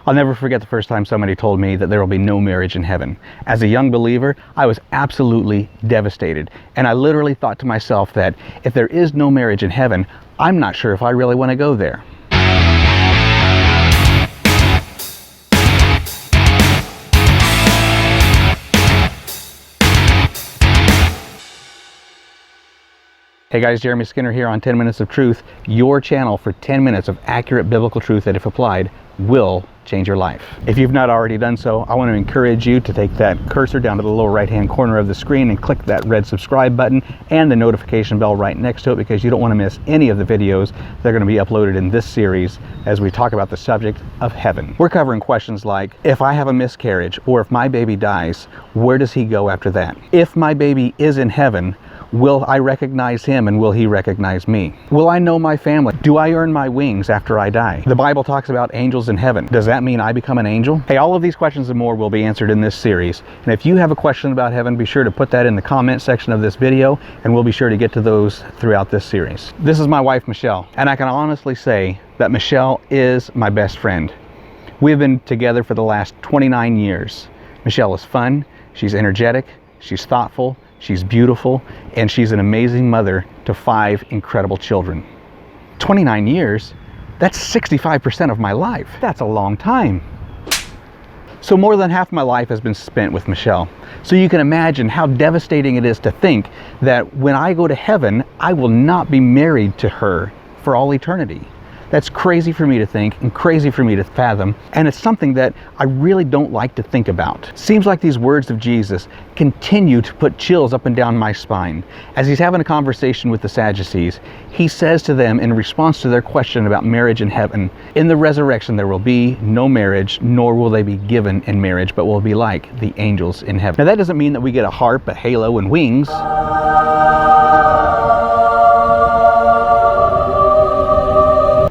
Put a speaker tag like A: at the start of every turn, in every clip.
A: I'll never forget the first time somebody told me that there will be no marriage in heaven. As a young believer, I was absolutely devastated. And I literally thought to myself that if there is no marriage in heaven, I'm not sure if I really want to go there. Hey guys, Jeremy Skinner here on 10 Minutes of Truth, your channel for 10 minutes of accurate biblical truth that, if applied, will change your life. If you've not already done so, I want to encourage you to take that cursor down to the lower right-hand corner of the screen and click that red subscribe button and the notification bell right next to it, because you don't want to miss any of the videos that are going to be uploaded in this series as we talk about the subject of heaven. We're covering questions like, if I have a miscarriage or if my baby dies, where does he go after that? If my baby is in heaven, will I recognize him and will he recognize me? Will I know my family? Do I earn my wings after I die? The Bible talks about angels in heaven. Does that mean I become an angel? Hey, all of these questions and more will be answered in this series. And if you have a question about heaven, be sure to put that in the comment section of this video, and we'll be sure to get to those throughout this series. This is my wife, Michelle, and I can honestly say that Michelle is my best friend. We've been together for the last 29 years. Michelle is fun, she's energetic, she's thoughtful, she's beautiful, and she's an amazing mother to 5 incredible children. 29 years? That's 65% of my life. That's a long time. So more than half my life has been spent with Michelle. So you can imagine how devastating it is to think that when I go to heaven, I will not be married to her for all eternity. That's crazy for me to think and crazy for me to fathom, and it's something that I really don't like to think about. Seems like these words of Jesus continue to put chills up and down my spine. As he's having a conversation with the Sadducees, he says to them in response to their question about marriage in heaven, in the resurrection there will be no marriage, nor will they be given in marriage, but will be like the angels in heaven. Now that doesn't mean that we get a harp, a halo, and wings.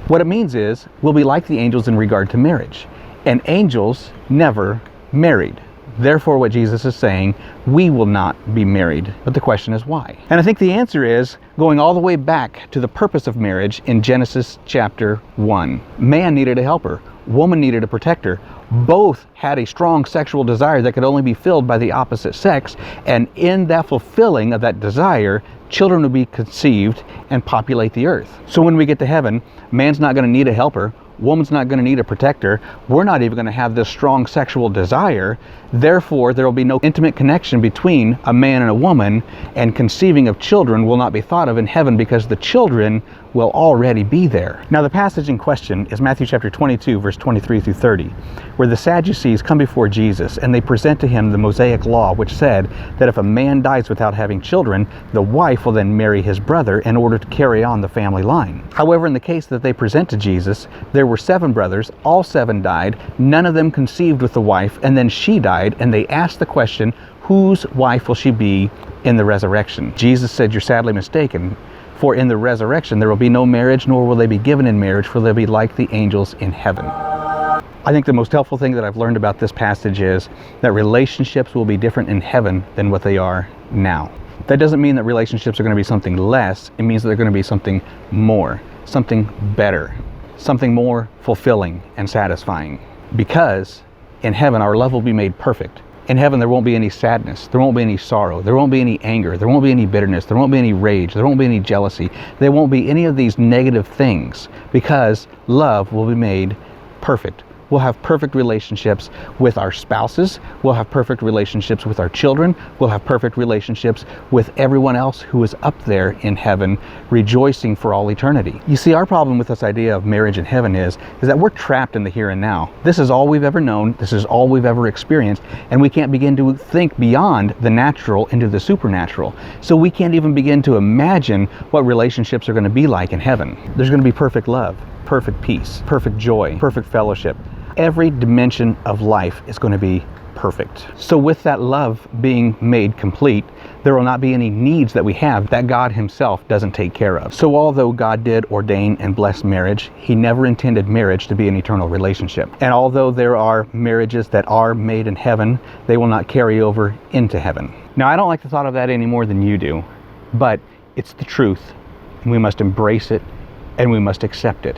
A: What it means is, we'll be like the angels in regard to marriage. And angels never married. Therefore, what Jesus is saying, we will not be married. But the question is why? And I think the answer is going all the way back to the purpose of marriage in Genesis chapter 1. Man needed a helper. Woman needed a protector. Both had a strong sexual desire that could only be filled by the opposite sex. And in that fulfilling of that desire, children will be conceived and populate the earth. So when we get to heaven, man's not going to need a helper. Woman's not going to need a protector. We're not even going to have this strong sexual desire. Therefore, there will be no intimate connection between a man and a woman, and conceiving of children will not be thought of in heaven because the children will already be there. Now, the passage in question is Matthew chapter 22, verse 23 through 30, where the Sadducees come before Jesus and they present to him the Mosaic law, which said that if a man dies without having children, the wife will then marry his brother in order to carry on the family line. However, in the case that they present to Jesus, there were 7 brothers, all 7 died, none of them conceived with the wife, and then she died, and they asked the question, whose wife will she be in the resurrection? Jesus said, you're sadly mistaken. For in the resurrection there will be no marriage, nor will they be given in marriage, for they'll be like the angels in heaven. I think the most helpful thing that I've learned about this passage is that relationships will be different in heaven than what they are now. That doesn't mean that relationships are going to be something less. It means that they're going to be something more, something better, something more fulfilling and satisfying. Because in heaven our love will be made perfect. In heaven there won't be any sadness, there won't be any sorrow, there won't be any anger, there won't be any bitterness, there won't be any rage, there won't be any jealousy, there won't be any of these negative things, because love will be made perfect. We'll have perfect relationships with our spouses. We'll have perfect relationships with our children. We'll have perfect relationships with everyone else who is up there in heaven, rejoicing for all eternity. You see, our problem with this idea of marriage in heaven is that we're trapped in the here and now. This is all we've ever known. This is all we've ever experienced. And we can't begin to think beyond the natural into the supernatural. So we can't even begin to imagine what relationships are going to be like in heaven. There's going to be perfect love, perfect peace, perfect joy, perfect fellowship. Every dimension of life is going to be perfect. So with that love being made complete, there will not be any needs that we have that God himself doesn't take care of. So although God did ordain and bless marriage, he never intended marriage to be an eternal relationship. And although there are marriages that are made in heaven, they will not carry over into heaven. Now, I don't like the thought of that any more than you do, but it's the truth, and we must embrace it, and we must accept it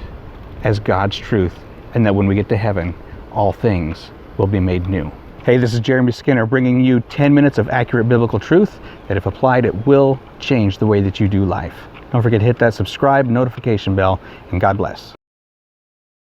A: as God's truth. And that when we get to heaven, all things will be made new. Hey, this is Jeremy Skinner bringing you 10 minutes of accurate biblical truth that, if applied, it will change the way that you do life. Don't forget to hit that subscribe notification bell, and God bless.